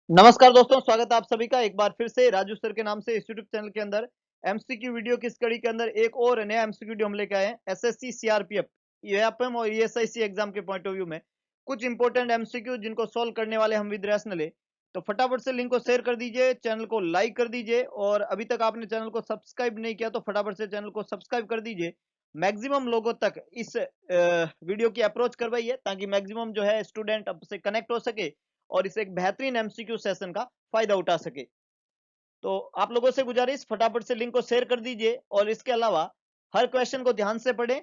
नमस्कार दोस्तों, स्वागत है आप सभी का एक बार फिर से राजू सर के नाम से इस यूट्यूब चैनल के अंदर एमसीक्यू वीडियो की इस कड़ी के अंदर एक और नया एमसीक्यू वीडियो हम लेके आए हैं। एसएससी सीआरपीएफ एएफएम और ईएसआईसी एग्जाम के पॉइंट ऑफ व्यू में कुछ इंपॉर्टेंट एमसीक्यू जिनको सोल्व करने वाले हम विद रैशनल है। तो फटाफट से लिंक को शेयर कर दीजिए, चैनल को लाइक कर दीजिए और अभी तक आपने चैनल को सब्सक्राइब नहीं किया तो फटाफट से चैनल को सब्सक्राइब कर दीजिए। मैक्सिमम लोगों तक इस वीडियो की अप्रोच करवाइए ताकि मैक्सिमम जो है स्टूडेंट अब से कनेक्ट हो सके और इसे एक बेहतरीन एमसीक्यू सेशन का फायदा उठा सके। तो आप लोगों से गुजारिश फटाफट से लिंक को शेयर कर दीजिए और इसके अलावा हर क्वेश्चन को ध्यान से पढ़ें,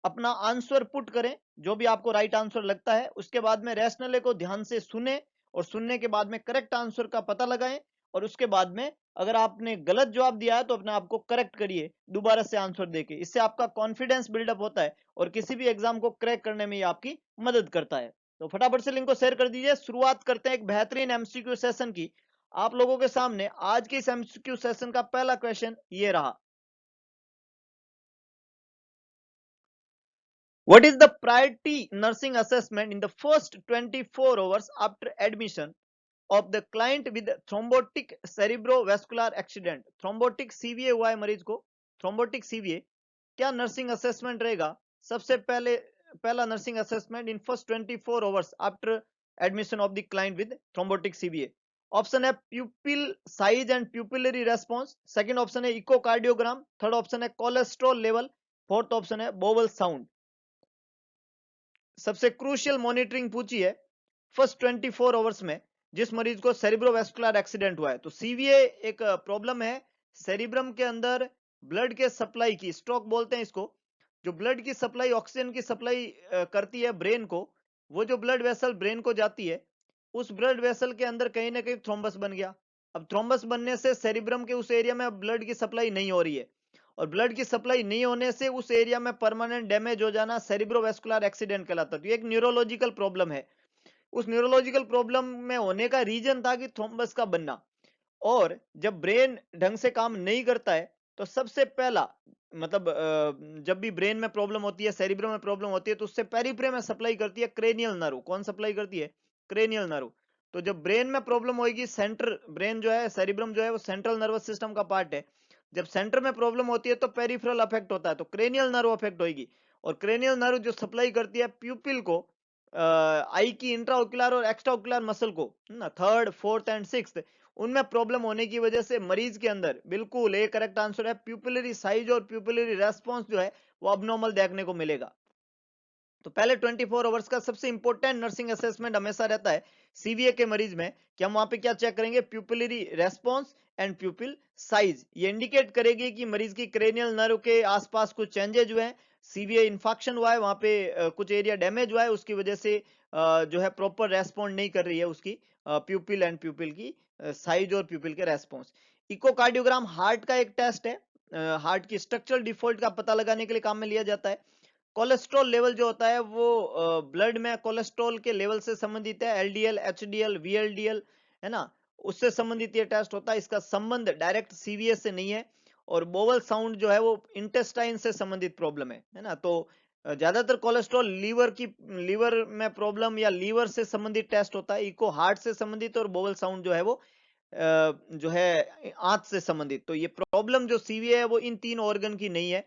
अपना आंसर पुट करें जो भी आपको राइट आंसर लगता है, उसके बाद में रैशनल को ध्यान से सुने और सुनने के बाद में करेक्ट आंसर का पता लगाएं और उसके बाद में अगर आपने गलत जवाब दिया है तो अपने आप को करेक्ट करिए दोबारा से आंसर देके। इससे आपका कॉन्फिडेंस बिल्डअप होता है और किसी भी एग्जाम को क्रैक करने में ये आपकी मदद करता है। तो फटाफट से लिंक को शेयर कर दीजिए। शुरुआत करते हैं एक बेहतरीन एमसीक्यू सेशन की। आप लोगों के सामने आज के इस एमसीक्यू सेशन का पहला क्वेश्चन ये रहा। What is the priority nursing assessment in the first 24 hours after admission of the client with thrombotic cerebrovascular accident? Thrombotic CVA हुआ है मरीज को, थ्रोम्बोटिक सीवीए। क्या नर्सिंग असेसमेंट रहेगा? सबसे पहले पहला nursing assessment in first 24 hours after admission of the client with thrombotic CVA. Option है pupil size and pupillary response, second option है इकोकार्डियोग्राम, थर्ड ऑप्शन है कोलेस्ट्रॉल लेवल, फोर्थ ऑप्शन है bowel sound. सबसे crucial monitoring पूछी है first 24 hours में जिस मरीज को सेरिब्रोवास्कुलर एक्सीडेंट हुआ है। तो सीवीए एक प्रॉब्लम है सेरिब्रम के अंदर ब्लड के सप्लाई की, स्ट्रोक बोलते हैं इसको। जो ब्लड की सप्लाई, ऑक्सीजन की सप्लाई करती है ब्रेन को, वो जो ब्लड वेसल ब्रेन को जाती है, उस ब्लड वेसल के अंदर कहीं ना कहीं थ्रोम्बस बन गया। अब थ्रोम्बस बनने से सेरिब्रम के उस एरिया में ब्लड की सप्लाई नहीं हो रही है और ब्लड की सप्लाई नहीं होने से उस एरिया में परमानेंट डैमेज हो जाना सेरिब्रोवास्कुलर एक्सीडेंट कहलाता है। तो ये एक न्यूरोलॉजिकल प्रॉब्लम है। उस न्यूरोलॉजिकल प्रॉब्लम में होने का रीजन था कि थ्रोम्बस का बनना। और जब ब्रेन ढंग से काम नहीं करता है तो सबसे पहला मतलब जब भी ब्रेन में प्रॉब्लम होती है, सेरिब्रम में प्रॉब्लम होती है, तो उससे पेरिफ्रम में सप्लाई करती है क्रेनियल नर्व। कौन सप्लाई करती है? Cranial nerve. तो जब ब्रेन में प्रॉब्लम होगी, सेंटर ब्रेन जो है, सेरिब्रम जो है वो सेंट्रल नर्वस सिस्टम का पार्ट है। जब सेंटर में प्रॉब्लम होती है तो पेरिफेरल अफेक्ट होता है, तो क्रेनियल नर्व अफेक्ट होगी। और क्रेनियल नर्व जो सप्लाई करती है प्यूपिल को, आई की इंट्राओक्युलर और एक्स्ट्राओक्युलर मसल को, ना थर्ड फोर्थ एंड सिक्स्थ, उनमें प्रॉब्लम होने की वजह से मरीज के अंदर बिल्कुल एक करेक्ट आंसर है प्यूपिलरी साइज और प्यूपिलरी रेस्पॉन्स जो है वो अबनॉर्मल देखने को मिलेगा। तो पहले 24 आवर्स का सबसे इंपॉर्टेंट नर्सिंग असेसमेंट हमेशा रहता है सीवीए के मरीज में कि हम वहां पे क्या चेक करेंगे? Pupillary response and प्यूपिल size. ये इंडिकेट करेगी कि मरीज की क्रेनियल नर्व के आसपास कुछ चेंजेज हुए हैं, सीवीए इन्फेक्शन हुआ है, वहां पे कुछ एरिया डैमेज हुआ है, उसकी वजह से जो है प्रॉपर रेस्पॉन्ड नहीं कर रही है उसकी प्यूपिल एंड प्यूपिल की साइज और प्यूपिल के रेस्पॉन्स। इकोकार्डियोग्राम हार्ट का एक टेस्ट है, हार्ट की स्ट्रक्चरल डिफॉल्ट का पता लगाने के लिए काम में लिया जाता है। कोलेस्ट्रॉल लेवल जो होता है वो ब्लड में कोलेस्ट्रॉल के लेवल से संबंधित है, एलडीएल, एचडीएल, वीएलडीएल, है ना, उससे संबंधित ये टेस्ट होता है। इसका संबंध डायरेक्ट सीवीएस से नहीं है। और बोवल साउंड जो है वो इंटेस्टाइन से संबंधित प्रॉब्लम है ना। तो ज्यादातर कोलेस्ट्रॉल लीवर में प्रॉब्लम या लीवर से संबंधित टेस्ट होता है। इको हार्ट से संबंधित और बोवल साउंड जो है वो जो है आंत से संबंधित। तो ये प्रॉब्लम जो सीवीए है वो इन तीन ऑर्गन की नहीं है।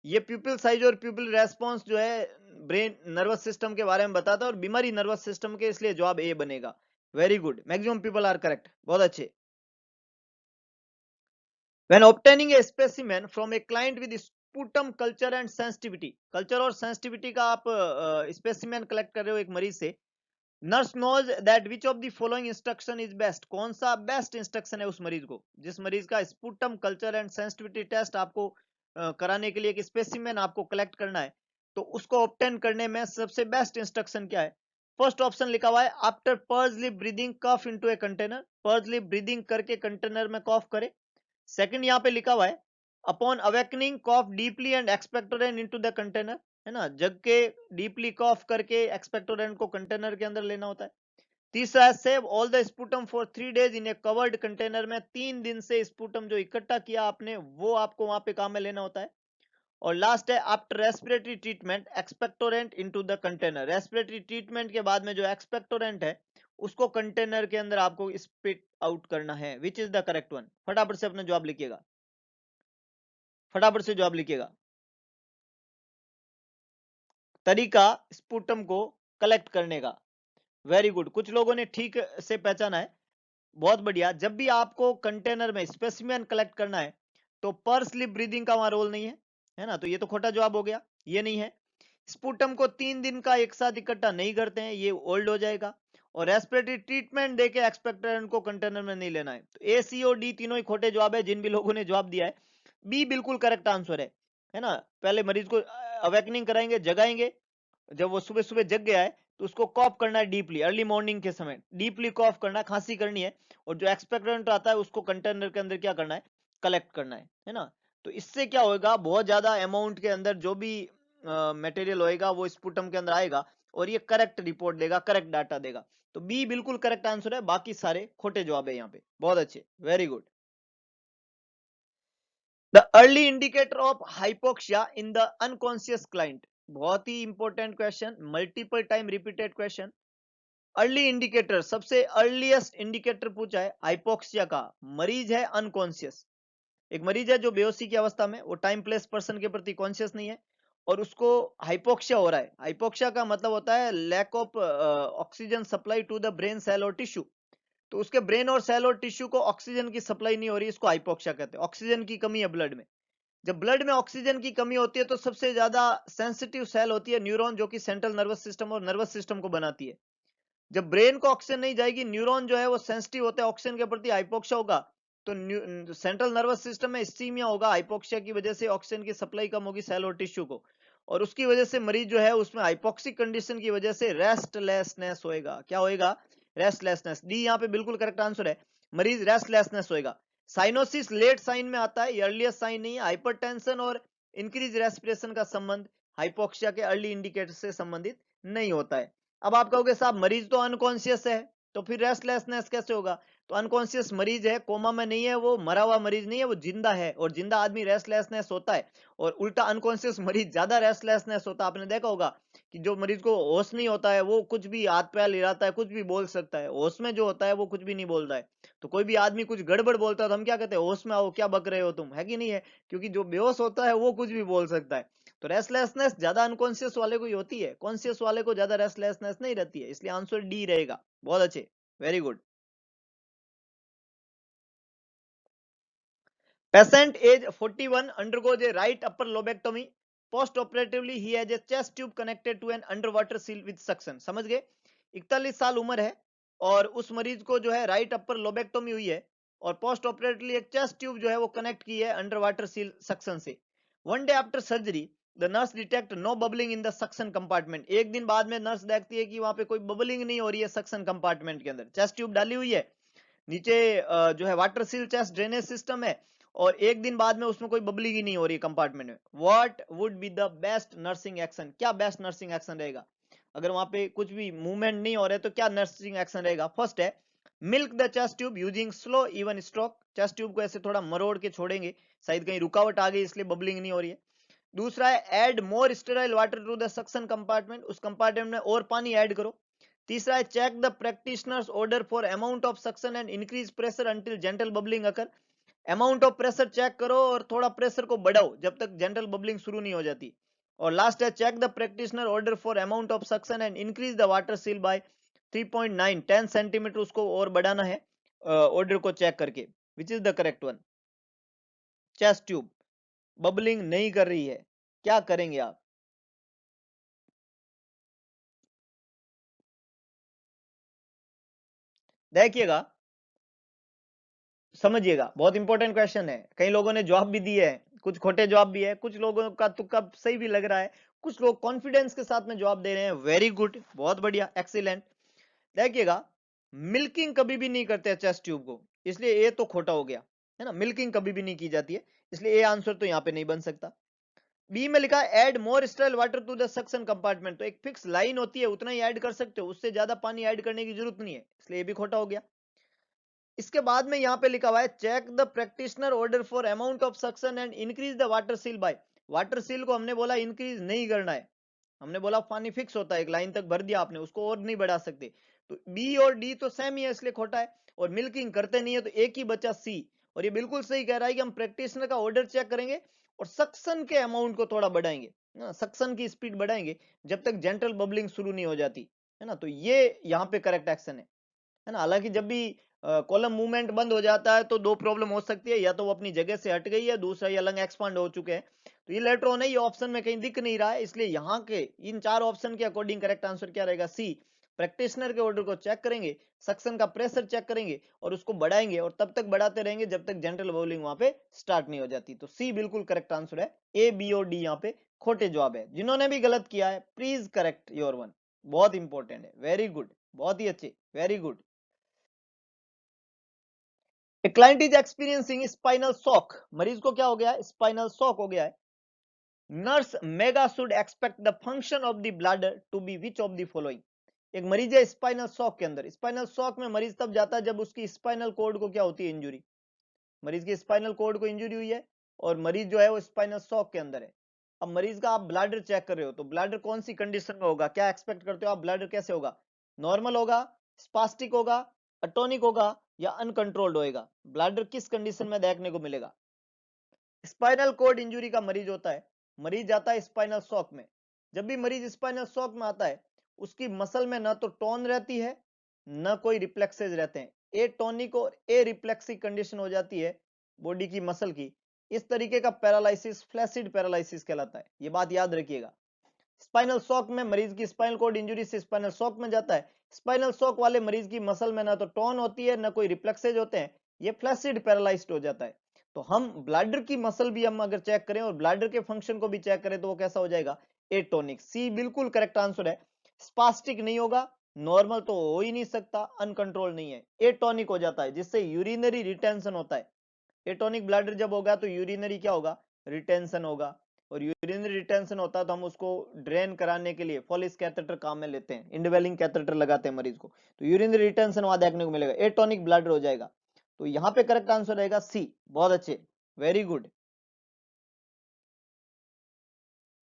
ये प्यूपिल साइज और प्यूपिल रेस्पॉन्स जो है ब्रेन नर्वस सिस्टम के बारे में बताता है और बीमारी नर्वस सिस्टम के, इसलिए जवाब ए बनेगा। Very good, maximum people are correct, बहुत अच्छे। When obtaining a specimen from a client with sputum culture and sensitivity, culture और सेंसिटिविटी का आप स्पेसिमेन कलेक्ट कर रहे हो एक मरीज से, nurse knows that which of the following instruction is best, कौन सा बेस्ट इंस्ट्रक्शन है उस मरीज को? जिस मरीज का sputum culture and sensitivity test आपको कराने के लिए एक स्पेसिमेन आपको कलेक्ट करना है, तो उसको ऑब्टेन करने में सबसे बेस्ट इंस्ट्रक्शन क्या है? फर्स्ट ऑप्शन लिखा हुआ है after pursed lip breathing cough into a container, pursed lip breathing करके कंटेनर में कॉफ करे। सेकंड यहाँ पे लिखा हुआ है upon awakening cough deeply and expectorate into the container, है ना, जग के डीपली कॉफ करके एक्सपेक्टोरेंट को कंटेनर के अंदर लेना होता है। तीसरा है save all the sputum for 3 days in A covered container में, 3 दिन से स्पुटम जो इकट्ठा किया आपने वो आपको वहां पे काम में लेना होता है। और लास्ट है after respiratory treatment expectorant into the container, respiratory treatment के बाद में जो एक्सपेक्टोरेंट है उसको कंटेनर के अंदर आपको स्पिट आउट करना है। विच इज द करेक्ट वन? फटाफट से अपना जवाब लिखिएगा, फटाफट से जवाब लिखिएगा। तरीका स्पुटम को कलेक्ट करने का। वेरी गुड, कुछ लोगों ने ठीक से पहचाना है, बहुत बढ़िया। जब भी आपको कंटेनर में स्पेसिमेन कलेक्ट करना है तो पर स्लिप ब्रीदिंग का वहां रोल नहीं है ना, तो ये तो खोटा जवाब हो गया, ये नहीं है। स्पुटम को 3 दिन का एक साथ इकट्ठा नहीं करते हैं, ये ओल्ड हो जाएगा। और रेस्पिरेटरी ट्रीटमेंट देके एक्सपेक्टेंट को कंटेनर में नहीं लेना है। तो ए, सी और डी तीनों ही खोटे जवाब है जिन भी लोगों ने जवाब दिया है। बी बिल्कुल करेक्ट आंसर है ना। पहले मरीज को अवेकनिंग कराएंगे, जगाएंगे, जब वो सुबह सुबह जग गया है तो उसको कॉफ करना है डीपली, अर्ली मॉर्निंग के समय डीपली कॉफ करना है, खांसी करनी है, और जो एक्सपेक्टेंट आता है उसको कंटेनर के अंदर क्या करना है, कलेक्ट करना है ना। तो इससे क्या होगा, बहुत ज्यादा अमाउंट के अंदर जो भी मटेरियल होएगा वो स्पुटम के अंदर आएगा और ये करेक्ट रिपोर्ट देगा, करेक्ट डाटा देगा। तो बी बिल्कुल करेक्ट आंसर है, बाकी सारे खोटे जवाब है यहाँ पे। बहुत अच्छे, very good. The early indicator of hypoxia in the unconscious client, बहुत ही important question, multiple time repeated question. Early indicator, सबसे अर्लीस्ट इंडिकेटर पूछा है हाइपोक्सिया का। मरीज है अनकॉन्शियस, एक मरीज है जो बेहोशी की अवस्था में, वो टाइम प्लेस पर्सन के प्रति कॉन्शियस नहीं है और उसको हाइपोक्सिया हो रहा है। हाइपोक्सिया का मतलब होता है lack of oxygen supply to the brain cell और टिश्यू। तो उसके ब्रेन और सेल और टिश्यू को ऑक्सीजन की सप्लाई नहीं हो रही, इसको हाइपोक्सिया कहते हैं। ऑक्सीजन की कमी है ब्लड में। जब ब्लड में ऑक्सीजन की कमी होती है तो सबसे ज्यादा सेंसिटिव सेल होती है न्यूरॉन, जो कि सेंट्रल नर्वस सिस्टम और नर्वस सिस्टम को बनाती है। जब ब्रेन को ऑक्सीजन नहीं जाएगी, न्यूरॉन जो है वो सेंसिटिव होता है ऑक्सीजन के प्रति, हाइपोक्सिया होगा तो सेंट्रल नर्वस सिस्टम में इस्कीमिया होगा। हाइपोक्सिया की वजह से ऑक्सीजन की सप्लाई कम होगी सेल और टिश्यू को, और उसकी वजह से मरीज जो है उसमें हाइपोक्सिक कंडीशन की वजह से रेस्टलेसनेस होएगा। क्या होएगा? रेस्टलेसनेस। डी यहाँ पे बिल्कुल करेक्ट आंसर है, मरीज रेस्टलेसनेस होएगा। साइनोसिस लेट साइन में आता है, अर्लीस्ट साइन नहीं है। हाइपरटेंशन और इंक्रीज रेस्पिरेशन का संबंध हाइपोक्सिया के अर्ली इंडिकेटर से संबंधित नहीं होता है। अब आप कहोगे साहब मरीज तो अनकॉन्शियस है, तो फिर रेस्टलेसनेस कैसे होगा? तो अनकॉन्शियस मरीज है, कोमा में नहीं है, वो मरा हुआ मरीज नहीं है, वो जिंदा है, और जिंदा आदमी रेस्टलेसनेस होता है। और उल्टा अनकॉन्शियस मरीज ज्यादा रेस्टलेसनेस होता है। आपने देखा होगा कि जो मरीज को होश नहीं होता है वो कुछ भी हाथ पैर हिलाता है, कुछ भी बोल सकता है। होश में जो होता है वो कुछ भी नहीं बोलता है। तो कोई भी आदमी कुछ गड़बड़ बोलता है तो हम क्या कहते हैं, होश में आओ, क्या बक रहे हो तुम, है कि नहीं है? क्योंकि जो बेहोश होता है वो कुछ भी बोल सकता है। तो रेस्टलेसनेस ज्यादा अनकॉन्शियस वाले को ही होती है, कॉन्शियस वाले को ज्यादा रेस्टलेसनेस नहीं रहती है, इसलिए आंसर डी रहेगा। बहुत अच्छे, very good. Patient age 41 undergoes a right upper lobectomy. Post operatively he has a chest tube connected to an underwater seal with suction. समझ गए? 41 साल उम्र है और उस मरीज को जो है राइट अपर लोबेक्टोमी हुई है और पोस्ट ऑपरेटिवली एक चेस्ट ट्यूब जो है वो कनेक्ट की है अंडर वाटर सील सक्शन से। One day after surgery the nurse detect no bubbling in the suction compartment. एक दिन बाद में नर्स देखती है कि वहां पे कोई बबलिंग नहीं हो रही है सक्शन कंपार्टमेंट के अंदर। चेस्ट ट्यूब डाली हुई है, नीचे जो है water seal chest drainage system है, और एक दिन बाद में उसमें कोई बबलिंग ही नहीं हो रही कंपार्टमेंट में। What would be the best nursing action? क्या बेस्ट नर्सिंग एक्शन रहेगा अगर वहां पे कुछ भी मूवमेंट नहीं हो रहा है? तो क्या नर्सिंग एक्शन रहेगा? फर्स्ट है milk the chest tube using slow even stroke. Chest tube को ऐसे थोड़ा मरोड़ के छोड़ेंगे, शायद कहीं रुकावट आ गई इसलिए बबलिंग नहीं हो रही है। दूसरा है add more sterile water to the suction compartment, उस कंपार्टमेंट में और पानी ऐड करो। तीसरा है check the practitioner's order for amount of suction and increase pressure until gentle bubbling occur. Amount of pressure check करो और थोड़ा प्रेशर को बढ़ाओ जब तक जेंटल बबलिंग शुरू नहीं हो जाती। और लास्ट है check the practitioner order for amount of suction and increase the water seal by 3.9 10 centimetre, उसको और बढ़ाना है ऑर्डर को चेक करके। Which is the correct one? Chest tube bubbling नहीं कर रही है, क्या करेंगे आप? देखिएगा, समझिएगा, बहुत इंपॉर्टेंट क्वेश्चन है। कई लोगों ने जवाब भी दिए हैं, कुछ खोटे जवाब भी है, कुछ लोगों का तुक्का सही भी लग रहा है, कुछ लोग कॉन्फिडेंस के साथ में जवाब दे रहे हैं। वेरी गुड, बहुत बढ़िया, एक्सीलेंट। देखिएगा, मिल्किंग कभी भी नहीं करते चेस्ट ट्यूब को, इसलिए ये तो खोटा हो गया, है ना। मिल्किंग कभी भी नहीं की जाती है, इसलिए ये आंसर तो यहाँ पे नहीं बन सकता। बी में लिखा है add more sterile water to the suction compartment, तो एक फिक्स लाइन होती है, उतना ही ऐड कर सकते हो, उससे ज्यादा पानी ऐड करने की जरूरत नहीं है, इसलिए ये भी खोटा हो गया। इसके बाद में यहाँ पे लिखा हुआ है check the practitioner order for amount of suction and increase the water seal by. Water seal को हमने बोला इंक्रीज नहीं करना है, हमने बोला पानी फिक्स होता है, एक लाइन तक भर दिया आपने, उसको और नहीं बढ़ा सकते। तो बी और डी तो सेम ही है इसलिए खोटा है, और मिल्किंग करते नहीं है तो एक ही बचा सी। और ये बिल्कुल सही कह रहा है कि हम प्रैक्टिशनर का ऑर्डर चेक करेंगे और सक्शन के अमाउंट को थोड़ा बढ़ाएंगे ना, सक्शन की स्पीड बढ़ाएंगे जब तक जेंटल बबलिंग शुरू नहीं हो जाती है ना। तो ये यहाँ पे करेक्ट एक्शन है ना। हालांकि जब भी कॉलम मूवमेंट बंद हो जाता है तो दो प्रॉब्लम हो सकती है, या तो वो अपनी जगह से हट गई है, दूसरा ये लंग एक्सपांड हो चुके हैं। तो ये लेटर ऑन है, ये ऑप्शन में कहीं दिख नहीं रहा है, इसलिए यहाँ के इन चार ऑप्शन के अकॉर्डिंग करेक्ट आंसर क्या रहेगा, सी। प्रैक्टिशनर के ऑर्डर को चेक करेंगे, सक्शन का प्रेशर चेक करेंगे और उसको बढ़ाएंगे, और तब तक बढ़ाते रहेंगे जब तक जेंटल बबलिंग वहां पे स्टार्ट नहीं हो जाती। तो सी बिल्कुल करेक्ट आंसर है, ए बी और डी यहाँ पे खोटे जवाब है। जिन्होंने भी गलत किया है प्लीज करेक्ट योर वन, बहुत इंपॉर्टेंट है। वेरी गुड, बहुत ही अच्छे, very good. A client is experiencing spinal shock, मरीज को क्या हो गया है, स्पाइनल शॉक हो गया है। Nurse Megan should expect the function of the bladder to be which of the following. एक मरीज है स्पाइनल शॉक के अंदर, स्पाइनल शॉक में मरीज तब जाता है जब उसकी स्पाइनल कोड को क्या होती है, इंजुरी। मरीज की स्पाइनल कोड को इंजुरी हुई है और मरीज जो है वो स्पाइनल शॉक के अंदर है। अब मरीज का आप ब्लैडर चेक कर रहे हो, तो ब्लैडर कौन सी कंडीशन में होगा, क्या एक्सपेक्ट करते हो आप, ब्लैडर कैसे होगा, नॉर्मल होगा, स्पास्टिक होगा, अटोनिक होगा या अनकंट्रोल्ड होएगा। ब्लैडर किस कंडीशन में देखने को मिलेगा, स्पाइनल कोड इंजुरी का मरीज होता है, मरीज जाता है स्पाइनल शॉक में। जब भी मरीज स्पाइनल शॉक में आता है उसकी मसल में ना तो टोन रहती है न कोई रिफ्लेक्सेज रहते हैं, ए टोनिक और ए रिफ्लेक्सिक कंडीशन हो जाती है बॉडी की मसल की। इस तरीके का पैरालिसिस फ्लैसिड पैरालिसिस कहलाता है, ये बात याद रखिएगा। स्पाइनल शॉक में मरीज की स्पाइनल कोड इंजरी से स्पाइनल शॉक में जाता है, स्पाइनल शॉक वाले मरीज की मसल में ना तो टोन होती है ना कोई रिफ्लेक्सेज होते हैं, ये फ्लैसिड पैरालाइज्ड हो जाता है। तो हम ब्लैडर की मसल भी हम अगर चेक करें और ब्लैडर के फंक्शन को भी चेक करें तो वो कैसा हो जाएगा, एटोनिक। सी बिल्कुल करेक्ट आंसर है। स्पास्टिक नहीं होगा, नॉर्मल तो हो ही नहीं सकता, अनकंट्रोल नहीं है, एटोनिक हो जाता है जिससे यूरिनरी रिटेंशन होता है। एटोनिक ब्लैडर जब होगा तो यूरिनरी क्या होगा, रिटेंशन होगा, और यूरिनरी रिटेंशन होता है तो हम उसको ड्रेन कराने के लिए फॉलिस कैथेटर काम में लेते हैं, इंडवेलिंग कैथेटर लगाते हैं मरीज को, तो यूरिनरी रिटेंशन वहां देखने को मिलेगा, एटोनिक ब्लैडर हो जाएगा। तो यहाँ पे करेक्ट आंसर रहेगा सी, बहुत अच्छे, very good.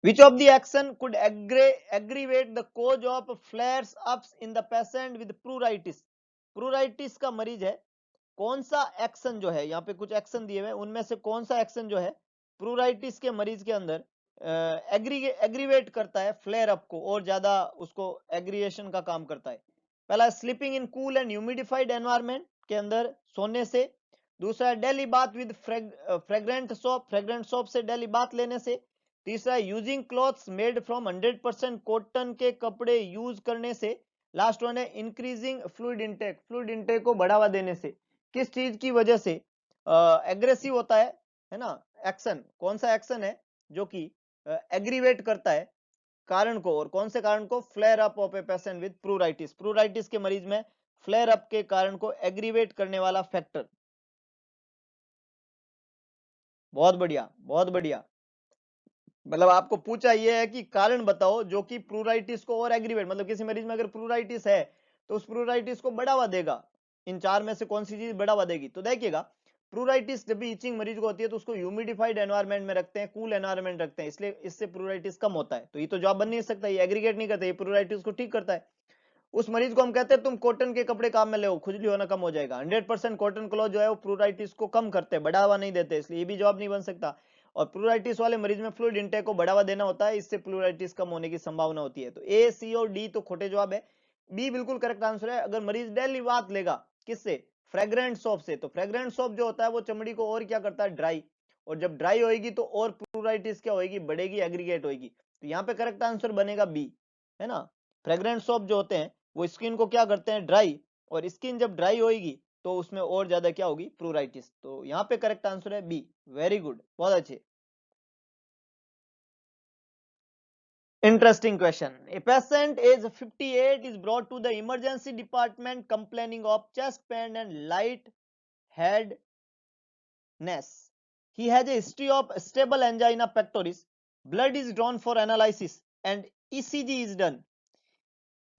Which of the action could aggravate the cause of flares ups in the patient with pruritus? Pruritus का मरीज है, कौन सा एक्शन जो है, यहाँ पे कुछ एक्शन दिए हुए उनमें से कौन सा एक्शन जो है प्रूराइटिस के मरीज के अंदर एग्रीवेट करता है फ्लेयर अप को, और ज्यादा उसको एग्रीवेशन का काम करता है। पहला sleeping in cool and humidified environment के अंदर सोने से, दूसरा daily bath with fragrant soap से डेली बाथ लेने से, तीसरा using clothes made from 100% cotton के कपड़े यूज करने से, लास्ट वन है इंक्रीजिंग फ्लूइड इंटेक को बढ़ावा देने से। किस चीज की वजह से एग्रेसिव होता है ना, एक्शन कौन सा एक्शन है जो कि एग्रीवेट करता है कारण को, और कौन से कारण को, flare up of a patient with pruritus, pruritus के मरीज में फ्लेयर अप के कारण को एग्रीवेट करने वाला फैक्टर। बहुत बढ़िया, बहुत बढ़िया। मतलब आपको पूछा यह है कि कारण बताओ जो कि प्रूराइटिस को और एग्रीवेट, मतलब किसी मरीज में अगर प्रूराइटिस है तो उस प्रूराइटिस को बढ़ावा देगा, इन चार में से कौन सी चीज बढ़ावा देगी। तो देखिएगा, प्रूराइटिस जब भी इचिंग मरीज को होती है तो उसको ह्यूमिडिफाइड एनवायरनमेंट में रखते हैं, कूल एनवायरनमेंट रखते हैं, इसलिए इससे प्रूराइटिस कम होता है। तो ये तो जवाब बन नहीं सकता, ये एग्रीगेट नहीं करता, ये प्रूराइटिस को ठीक करता है। उस मरीज को हम कहते हैं तुम कॉटन के कपड़े काम में ले, खुजली होना कम हो जाएगा। 100% कॉटन क्लॉथ जो है वो प्रूराइटिस को कम करते हैं, बढ़ावा नहीं देते, इसलिए ये भी जवाब नहीं बन सकता। और प्लूराइटिस वाले मरीज में फ्लूइड इंटेक को बढ़ावा देना होता है, इससे प्लूराइटिस कम होने की संभावना होती है। तो ए, सी और डी तो खोटे जवाब है, बी बिल्कुल करेक्ट आंसर है। अगर मरीज डेली बात लेगा किससे, फ्रेग्रेंट सोप से, तो फ्रेग्रेंट सोप जो होता है वो चमड़ी को और क्या करता है, ड्राई, और जब ड्राई होगी तो और प्लूराइटिस क्या होगी, बढ़ेगी, एग्रीगेट होगी। तो यहाँ पे करेक्ट आंसर बनेगा बी, है ना। फ्रेग्रेंट सोप जो होते हैं वो स्किन को क्या करते हैं, ड्राई, और स्किन जब ड्राई होगी तो उसमें और ज्यादा क्या होगी, प्लूराइटिस। तो यहाँ पे करेक्ट आंसर है बी, वेरी गुड, बहुत अच्छे। Interesting question. A patient age 58 is brought to the emergency department complaining of chest pain and lightheadedness. He has a history of stable angina pectoris. Blood is drawn for analysis and ECG is done.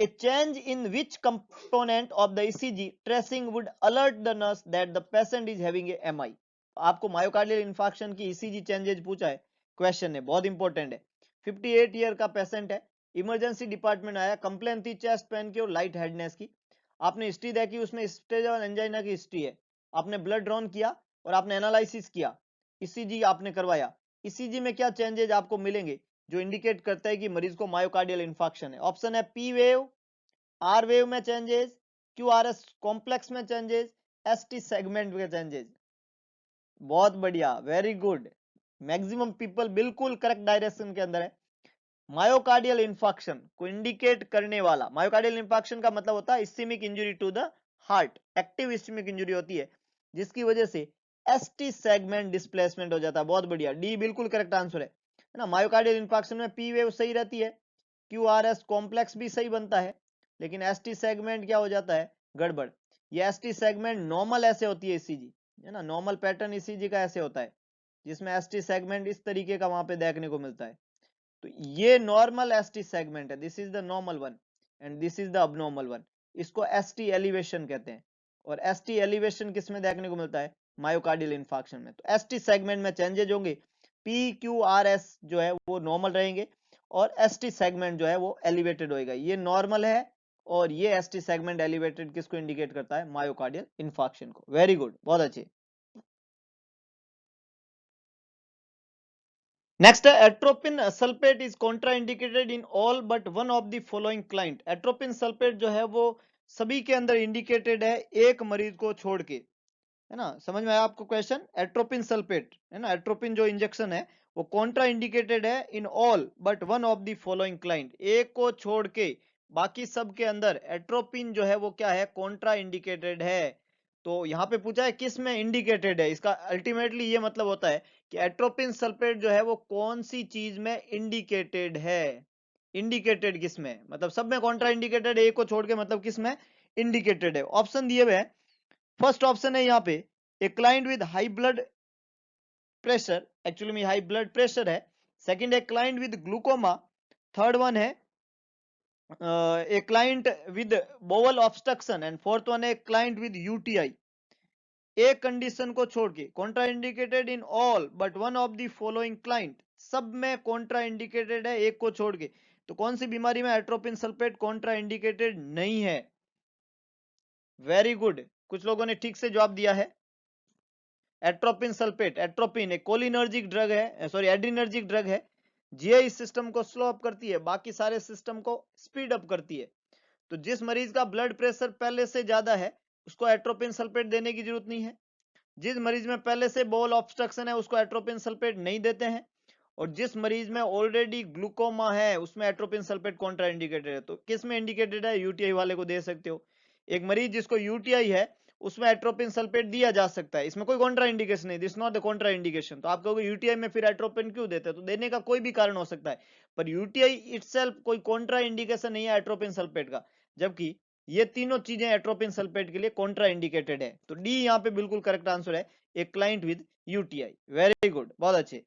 A change in which component of the ECG tracing would alert the nurse that the patient is having a MI. आपको myocardial infarction की ECG changes पूछा है, question है, बहुत important है। 58 year का patient है, emergency department आया, कंप्लेन थी चेस्ट पेन की और लाइट हेडनेस की। आपने हिस्ट्री देखी, उसमें स्टेज ऑफ एंजाइना की हिस्ट्री है, आपने ब्लड ड्रॉन किया और आपने एनालिसिस किया, ईसीजी आपने करवाया, ईसीजी में क्या चेंजेस आपको मिलेंगे जो इंडिकेट करता है कि मरीज को मायोकार्डियल इंफार्क्शन है? ऑप्शन है पी वेव, आर वेव में चेंजेस, क्यूआरएस कॉम्प्लेक्स में चेंजेस, एसटी सेगमेंट में चेंजेस। बहुत बढ़िया, वेरी गुड, मैक्सिमम पीपल बिल्कुल करेक्ट डायरेक्शन के अंदर है। मायोकार्डियल इंफार्क्शन को इंडिकेट करने वाला, मायोकार्डियल इंफार्क्शन का मतलब होता है ischaemic injury to the heart, active ischaemic injury होती है जिसकी वजह से एसटी सेगमेंट डिस्प्लेसमेंट हो जाता है। बहुत बढ़िया, डी बिल्कुल करेक्ट आंसर है ना। मायोकार्डियल इंफार्क्शन में पी वेव सही रहती है, क्यूआरएस कॉम्प्लेक्स भी सही बनता है, लेकिन एसटी सेगमेंट क्या हो जाता है, गड़बड़। ये एसटी सेगमेंट नॉर्मल ऐसे होती है ईसीजी, है ना, नॉर्मल पैटर्न ईसीजी का ऐसे होता है जिसमें एसटी सेगमेंट इस तरीके का वहां पे देखने को मिलता है। तो ये नॉर्मल एसटी सेगमेंट है, this is the normal one and this is the abnormal one. इसको एसटी एलिवेशन कहते हैं, और एसटी एलिवेशन किस में देखने को मिलता है, मायोकार्डियल इंफार्क्शन में। तो एसटी सेगमेंट में चेंजेस होंगे, पी क्यू आर एस जो है वो नॉर्मल रहेंगे और एसटी सेगमेंट जो है वो एलिवेटेड होएगा। ये नॉर्मल है और ये एसटी सेगमेंट एलिवेटेड किसको इंडिकेट करता है, मायोकार्डियल इंफार्क्शन को। वेरी गुड, बहुत अच्छे। नेक्स्ट है atropine sulphate is contraindicated in all but one of the following client. Atropine sulphate जो है वो सभी के अंदर इंडिकेटेड है, एक मरीज को छोड़ के, है ना। समझ में आया आपको क्वेश्चन? एट्रोपिन सल्फेट, है ना, एट्रोपिन जो इंजेक्शन है वो कॉन्ट्रा इंडिकेटेड है इन all but one of the following client, एक को छोड़ के बाकी सब के अंदर एट्रोपिन जो है वो क्या है, कॉन्ट्रा इंडिकेटेड है। तो यहाँ पे पूछा है किस में इंडिकेटेड है, इसका अल्टीमेटली ये मतलब होता है कि एट्रोपिन सल्फेट जो है वो कौन सी चीज में इंडिकेटेड है। इंडिकेटेड किस में, मतलब सब में कॉन्ट्रा इंडिकेटेड है, एक को छोड़ के मतलब किस में इंडिकेटेड है। ऑप्शन दिए हुए हैं, फर्स्ट ऑप्शन है यहाँ पे a client with high blood pressure, actually में हाई ब्लड प्रेशर है। सेकंड है client with glaucoma. Third one है a client with bowel obstruction and fourth one है क्लाइंट विद यूटीआई। एक कंडीशन को छोड़ के contraindicated in all but one of the following client, सब में कॉन्ट्रा इंडिकेटेड है एक को छोड़ के। तो कौन सी बीमारी में एट्रोपिन सल्फेट कॉन्ट्रा इंडिकेटेड नहीं है? वेरी गुड, कुछ लोगों ने ठीक से जवाब दिया है। एट्रोपिन सल्फेट, एट्रोपिन एक कोलिनर्जिक ड्रग है, सॉरी एड्रीनर्जिक ड्रग है, जीआई सिस्टम को स्लो अप करती है, बाकी सारे सिस्टम को स्पीड अप करती है। तो जिस मरीज का ब्लड प्रेशर पहले से ज्यादा है उसको एट्रोपिन सल्फेट देने की जरूरत नहीं है, जिस मरीज में पहले से बोल ऑब्स्ट्रक्शन है उसको एट्रोपिन सल्फेट नहीं देते हैं, और जिस मरीज में ऑलरेडी ग्लूकोमा है उसमें एट्रोपिन सल्फेट कॉन्ट्रा इंडिकेटेड है। तो किस में इंडिकेटेड है, यूटीआई वाले को दे सकते हो। एक मरीज जिसको यूटीआई है उसमें एट्रोपिन सल्फेट दिया जा सकता है, इसमें कोई कॉन्ट्रा इंडिकेशन नहीं, this not the Contra indication. तो आप कहोगे यूटीआई में फिर एट्रोपिन क्यों देते हैं, तो देने का कोई भी कारण हो सकता है, पर यूटीआई इटसेल्फ कोई कॉन्ट्रा इंडिकेशन नहीं है एट्रोपिन सल्फेट का, जबकि ये तीनों चीजें एट्रोपिन सल्फेट के लिए कॉन्ट्रा इंडिकेटेड है। तो डी यहाँ पे बिल्कुल करेक्ट आंसर है, a client with UTI. Very good, बहुत अच्छे।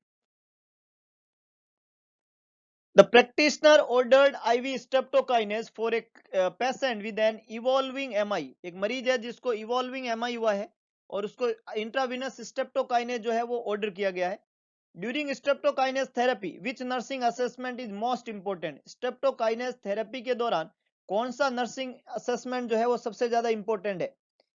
The practitioner ordered IV streptokinase for a patient with an evolving MI। एक मरीज है जिसको evolving MI हुआ है और उसको इंट्रावीनस स्ट्रेप्टोकाइनेज जो है वो ऑर्डर किया गया है। During streptokinase therapy which nursing assessment is most important. Streptokinase therapy के दौरान कौन सा नर्सिंग असेसमेंट जो है वो सबसे ज्यादा इंपॉर्टेंट है?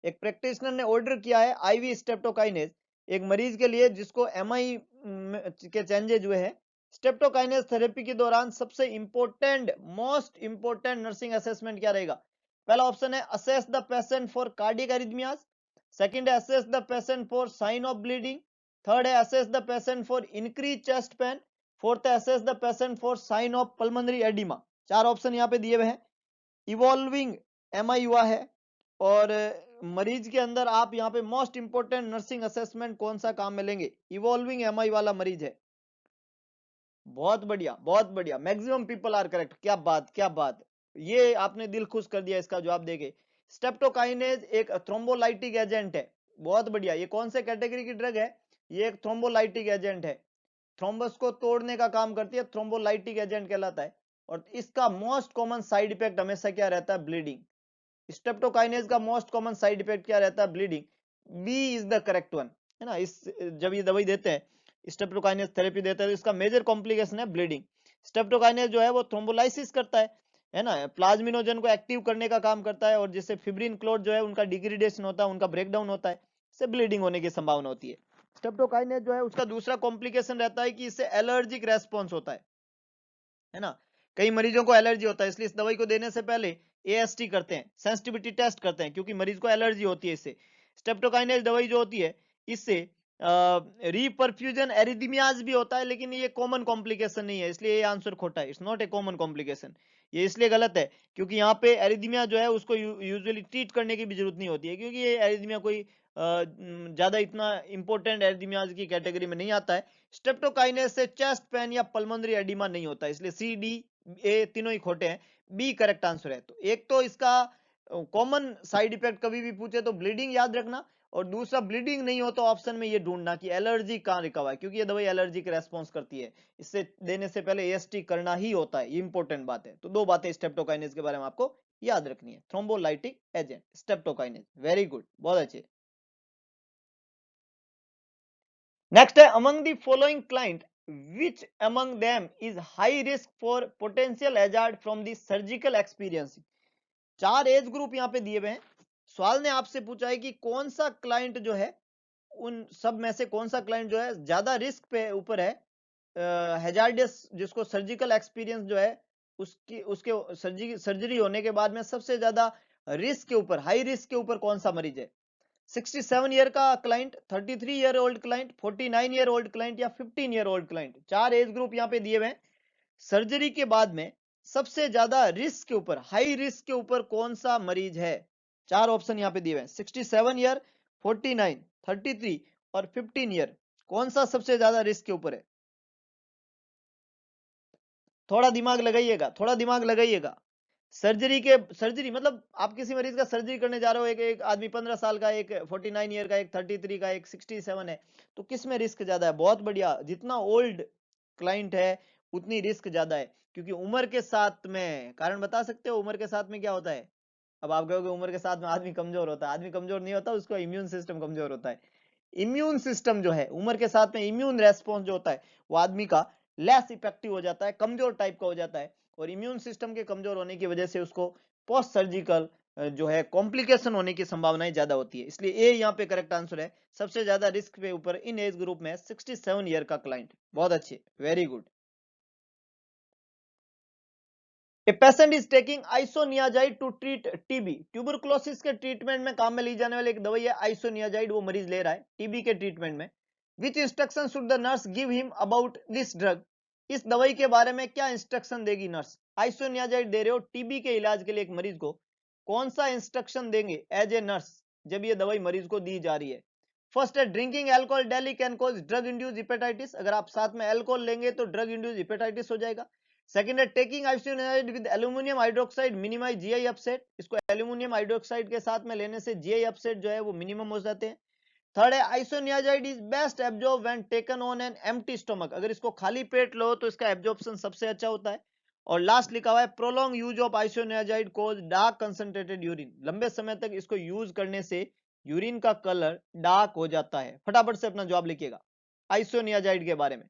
एक प्रैक्टिशनर ने ऑर्डर किया है आईवी स्ट्रेप्टोकाइनेज एक मरीज के लिए जिसको एमआई के चेंजेज हुए हैं। स्ट्रेप्टोकाइनेज थेरेपी के दौरान सबसे important, most important nursing assessment क्या रहेगा? पहला ऑप्शन है assess the patient for cardiac arrhythmias, second है assess the patient for sign of bleeding, third है assess the patient for increase chest pain, fourth है assess the patient for sign of pulmonary oedema. चार option यहाँ पे दिए हुए हैं। Evolving MI हुआ है और मरीज के अंदर आप यहाँ पे मोस्ट इंपोर्टेंट नर्सिंग असेसमेंट कौन सा काम में लेंगे? इवॉल्विंग एमआई वाला मरीज है। बहुत बढ़िया, बहुत बढ़िया, मैक्सिमम पीपल आर करेक्ट। क्या बात, क्या बात, ये आपने दिल खुश कर दिया इसका जवाब देके। स्ट्रेप्टोकाइनेज एक थ्रोम्बोलाइटिक एजेंट है। बहुत बढ़िया, ये कौन से कैटेगरी की ड्रग है? ये एक थ्रोम्बोलाइटिक एजेंट है, थ्रोम्बस को तोड़ने का काम करती है, थ्रोम्बोलाइटिक एजेंट कहलाता है। और इसका मोस्ट कॉमन साइड इफेक्ट हमेशा क्या रहता है? ब्लीडिंग। स्ट्रेप्टोकाइनेज का मोस्ट कॉमन साइड इफेक्ट क्या रहता है? Bleeding. B is the correct one, है ना। इस जब ये दवाई देते हैं स्ट्रेप्टोकाइनेज थेरेपी देते हैं तो इसका मेजर कॉम्प्लिकेशन है ब्लीडिंग। स्ट्रेप्टोकाइनेज जो है वो थ्रोम्बोलाइसिस करता है, है ना, प्लाज्मिनोजन को एक्टिव करने का काम करता है और जिससे फिब्रिन क्लोट जो है उनका डिग्रेडेशन होता है, उनका ब्रेकडाउन होता है, इससे ब्लीडिंग होने की संभावना होती है। स्ट्रेप्टोकाइनेस जो है उसका दूसरा कॉम्प्लिकेशन रहता है कि इससे एलर्जिक रेस्पॉन्स होता है ना, कई मरीजों को एलर्जी होता है, इसलिए इस दवाई को देने से पहले एएसटी करते हैं, सेंसिटिविटी टेस्ट करते हैं, क्योंकि मरीज को एलर्जी होती है इससे। स्ट्रेप्टोकाइनेस दवाई जो होती है इससे रीपरफ्यूजन एरिथमियाज भी होता है, लेकिन ये कॉमन कॉम्प्लिकेशन नहीं है, इसलिए ये आंसर खोटा है, it's not a common complication. ये इसलिए गलत है क्योंकि यहाँ पे एरिथमिया जो है उसको यूजुअली ट्रीट करने की भी जरूरत नहीं होती है, क्योंकि ये एरिथमिया कोई ज्यादा इतना इंपॉर्टेंट एरिथमियाज की कैटेगरी में नहीं आता है। स्ट्रेप्टोकाइनेस से चेस्ट पेन या पल्मोनरी एडिमा नहीं होता, इसलिए सी डी ए तीनों ही खोटे हैं, बी करेक्ट आंसर है। तो एक तो इसका कॉमन साइड इफेक्ट कभी भी पूछे तो ब्लीडिंग याद रखना, और दूसरा ब्लीडिंग नहीं हो तो ऑप्शन में ये ढूंढना कि एलर्जी कहाँ लिखा हुआ है, क्योंकि ये दवाई एलर्जी की रेस्पॉन्स करती है, इससे देने से पहले एएसटी करना ही होता है, ये इंपॉर्टेंट बात है। तो दो बातें स्ट्रेप्टोकाइनेस के बारे में आपको याद रखनी है, thrombolytic agent streptokinase, very good, बहुत अच्छे। नेक्स्ट है, among the following client which among them is high risk for potential hazard from the surgical experience। चार एज ग्रुप यहाँ पे दिए हुए हैं, सवाल ने आपसे पूछा है कि कौन सा क्लाइंट जो है उन सब में से कौन सा क्लाइंट जो है ज्यादा रिस्क पे ऊपर है, हैजार्डियस, जिसको सर्जिकल एक्सपीरियंस जो है उसकी उसके सर्जरी होने के बाद में सबसे ज्यादा रिस्क के ऊपर, हाई रिस्क के ऊपर कौन सा मरीज है। 67 ईयर का client, 33 year old client, 49 year old client या 15 ईयर ओल्ड क्लाइंट, चार एज ग्रुप यहाँ पे दिए हुए हैं। सर्जरी के बाद में सबसे ज्यादा रिस्क के ऊपर, हाई रिस्क के ऊपर कौन सा मरीज है, चार ऑप्शन यहाँ पे दिए हुए हैं, 67 ईयर, 49, 33 और 15 ईयर, कौन सा सबसे ज्यादा रिस्क के ऊपर है। थोड़ा दिमाग लगाइएगा, थोड़ा दिमाग लगाइएगा। सर्जरी मतलब आप किसी मरीज का सर्जरी करने जा रहे हो, एक आदमी 15 साल का, एक 49 ईयर का, एक 33 का, एक 67 है, तो किस में रिस्क ज्यादा है। बहुत बढ़िया, जितना ओल्ड क्लाइंट है उतनी रिस्क ज्यादा है, क्योंकि उम्र के साथ में, कारण बता सकते हो उम्र के साथ में क्या होता है। अब आप कहोगे उम्र के साथ में आदमी कमजोर होता है, आदमी कमजोर नहीं होता, उसका इम्यून सिस्टम कमजोर होता है। इम्यून सिस्टम जो है उम्र के साथ में, इम्यून रेस्पॉन्स जो होता है वो आदमी का लेस इफेक्टिव हो जाता है, कमजोर टाइप का हो जाता है, और इम्यून सिस्टम के कमजोर होने की वजह से उसको पोस्ट सर्जिकल जो है कॉम्प्लिकेशन होने की संभावनाएं ज्यादा होती है, इसलिए ए यहाँ पे करेक्ट आंसर है। सबसे ज्यादा रिस्क पे ऊपर इन एज ग्रुप में 67 ईयर का क्लाइंट, बहुत अच्छे, very good. A patient is taking isoniazid to treat TB, tuberculosis के ट्रीटमेंट में काम में ली जाने वाली एक दवाई है आइसोनियाजाइड, वो मरीज ले रहा है टीबी के ट्रीटमेंट में। विच instruction should the nurse give him about this drug, इस दवाई के बारे में क्या इंस्ट्रक्शन देगी नर्स। आइसोनियाजाइड दे रहे हो टीबी के इलाज के लिए एक मरीज को, कौन सा इंस्ट्रक्शन देंगे एज ए नर्स जब ये दवाई मरीज को दी जा रही है। फर्स्ट है, drinking alcohol daily can cause drug induce hepatitis, अगर आप साथ में एल्कोहल लेंगे तो ड्रग इंड्यूस हिपेटाइटिस हो जाएगा। सेकंड है, taking isoniazid with aluminium hydroxide minimise GI upset, इसको एल्यूमिनियम हाइड्रोक्साइड के साथ में लेने से जीआई अपसेट जो है वो मिनिमम हो जाते हैं। थर्ड है, isoniazid is best absorb when taken on an empty stomach, अगर इसको खाली पेट लो तो इसका एब्जॉर्प्शन सबसे अच्छा होता है। और लास्ट लिखा हुआ है, prolong use of isoniazid cause dark concentrated urine, लंबे समय तक इसको यूज करने से यूरिन का कलर डार्क हो जाता है। फटाफट से अपना जवाब लिखिएगा आइसोनियाजाइड के बारे में,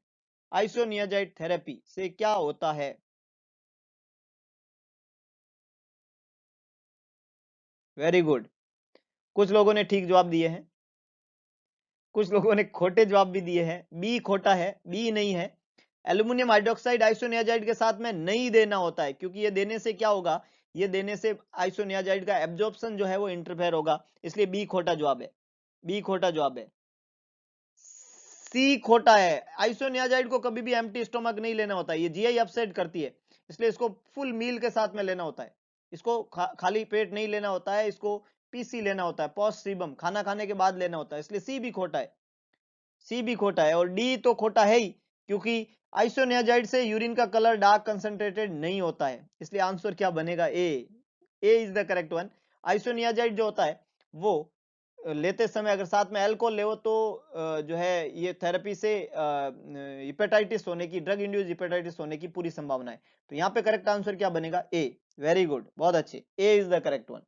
आइसोनियाजाइड थेरेपी से क्या होता है। वेरी गुड, कुछ लोगों ने ठीक जवाब दिए हैं, कुछ लोगों ने खोटे जवाब भी दिए हैं, बी खोटा है, बी नहीं है। एल्यूमिनियम हाइड्रोक्साइड आइसोनियाजाइड के साथ में नहीं देना होता है, क्योंकि ये देने से क्या होगा, ये देने से आइसोनियाजाइड का एब्जॉर्प्शन जो है वो इंटरफेयर होगा, इसलिए बी खोटा जवाब है, बी खोटा जवाब है। सी खोटा है, आइसोनियाजाइड को कभी भी एम्प्टी स्टोमक नहीं लेना होता है, ये जीआई अपसेट करती है, इसलिए इसको फुल मील के साथ में लेना होता है, इसको खाली पेट नहीं लेना होता है, इसको पीसी लेना होता है, पोस्ट सीबम खाना खाने के बाद लेना होता है, इसलिए सी भी खोटा है, सी भी खोटा है। और डी तो खोटा है ही, क्योंकि आइसोनियाजाइड से यूरिन का कलर डार्क कंसंट्रेटेड नहीं होता है, इसलिए आंसर क्या बनेगा, A is the correct one. Isoniazid जो होता है वो लेते समय अगर साथ में अल्कोहल ले तो जो है ये थेरेपी से हिपेटाइटिस होने की, ड्रग इंड्यूस हिपेटाइटिस होने की पूरी संभावना है। तो यहाँ पे करेक्ट आंसर क्या बनेगा, ए, वेरी गुड, बहुत अच्छे, A is the correct one.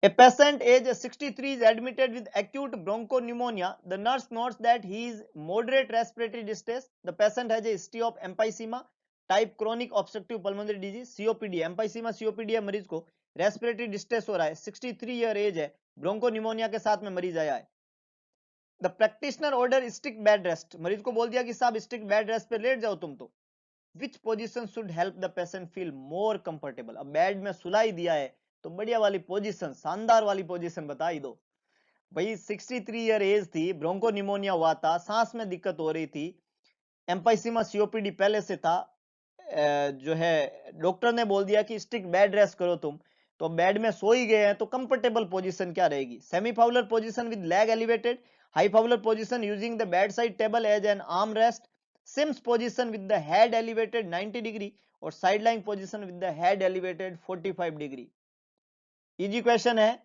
A patient age 63 is admitted with acute bronchopneumonia. The nurse notes that he is moderate respiratory distress. The patient has a history of emphysema. Type chronic obstructive pulmonary disease, COPD, emphysema COPD है, मरीज को respiratory distress हो रहा है, 63 year as है, ब्रोंकोनिमोनिया के साथ में मरीज आया है। The practitioner order stick bed rest, मरीज को बोल दिया कि साहब स्टिक बेड रेस्ट पे लेट जाओ तुम तो। Which position should help the patient feel more comfortable, अब बेड में सुला ही दिया है तो बढ़िया वाली पोजीशन, शानदार वाली पोजीशन बता ही दो भाई। 63 ईयर एज थी, ब्रोंकोनिमोनिया हुआ था, सांस में दिक्कत हो रही थी, एम्फाइसीमा सीओपीडी पहले से था, जो है डॉक्टर ने बोल दिया कि स्टिक बेड रेस्ट करो तुम, तो बेड में सो ही गए हैं, तो कंफर्टेबल पोजीशन क्या रहेगी? Semi Fowler position with leg elevated, high Fowler position using the bed side table as an arm rest, Sims position with the head elevated 90 degree, और side line position with the head elevated 45 degree. Easy question है,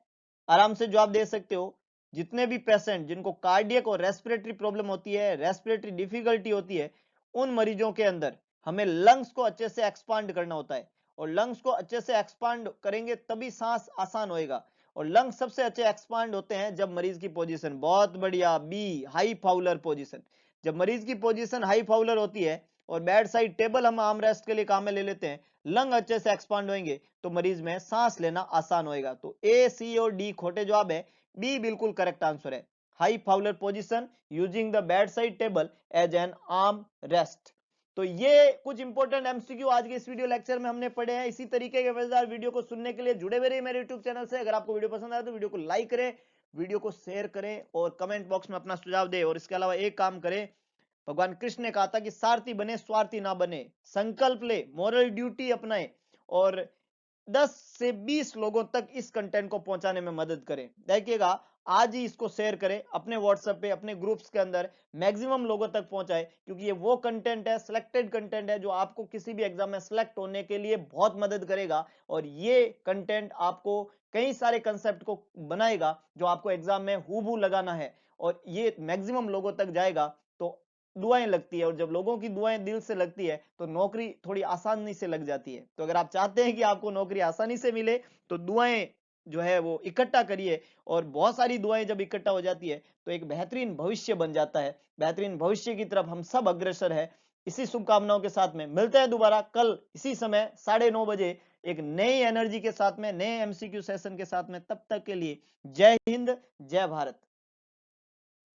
आराम से जवाब दे सकते हो। जितने भी patient जिनको कार्डियक और रेस्पिरेटरी प्रॉब्लम होती है, रेस्पिरेटरी डिफिकल्टी होती है, उन मरीजों के अंदर हमें लंग्स को अच्छे से एक्सपांड करना होता है, और लंग्स को अच्छे से एक्सपांड करेंगे तभी सांस आसान होएगा। और लंग्स सबसे अच्छे एक्सपांड होते हैं जब मरीज की पोजीशन, बहुत बढ़िया, बी, हाई फाउलर पोजीशन। जब मरीज की पोजीशन हाई फाउलर होती है और बेड साइड टेबल हम आर्म रेस्ट के लिए काम में ले लेते हैं, लंग अच्छे से एक्सपांड होंगे तो मरीज में सांस लेना आसान होएगा। तो ए, सी और डी खोटे जवाब है, बी बिल्कुल करेक्ट आंसर है, high Fowler position using the bed side table as an arm rest. तो ये कुछ इंपॉर्टेंट एमसीक्यू आज के इस वीडियो लेक्चर में हमने पढ़े हैं। इसी तरीके के मजेदार वीडियो को सुनने के लिए जुड़े हुए रहिए मेरे यूट्यूब चैनल से। अगर आपको वीडियो पसंद आए तो वीडियो को लाइक करें, वीडियो को शेयर करें और कमेंट बॉक्स में अपना सुझाव दें। और इसके अलावा एक काम करें, भगवान कृष्ण ने कहा था कि सारथी बने, स्वार्थी ना बने, संकल्प ले, मोरल ड्यूटी अपनाए और 10 से 20 लोगों तक इस कंटेंट को पहुंचाने में मदद करें। देखिएगा, आज ही इसको शेयर करें अपने व्हाट्सएप पे, अपने ग्रुप्स के अंदर मैक्सिमम लोगों तक पहुंचाए, क्योंकि ये वो कंटेंट है, सिलेक्टेड कंटेंट है, जो आपको किसी भी एग्जाम में सिलेक्ट होने के लिए बहुत मदद करेगा। और ये कंटेंट आपको कई सारे कंसेप्ट को बनाएगा जो आपको एग्जाम में हूबहू लगाना है, और ये मैक्सिमम लोगों तक जाएगा तो दुआएं लगती है, और जब लोगों की दुआएं दिल से लगती है तो नौकरी थोड़ी आसानी से लग जाती है। तो अगर आप चाहते हैं कि आपको नौकरी आसानी से मिले तो दुआएं जो है वो इकट्ठा करिए, और बहुत सारी दुआएं जब इकट्ठा हो जाती है तो एक बेहतरीन भविष्य बन जाता है। बेहतरीन भविष्य की तरफ हम सब अग्रसर है। इसी शुभकामनाओं के साथ में मिलते हैं दोबारा कल इसी समय 9:30 बजे एक नई एनर्जी के साथ में, नए एमसीक्यू सेशन के साथ में। तब तक के लिए जय हिंद, जय भारत।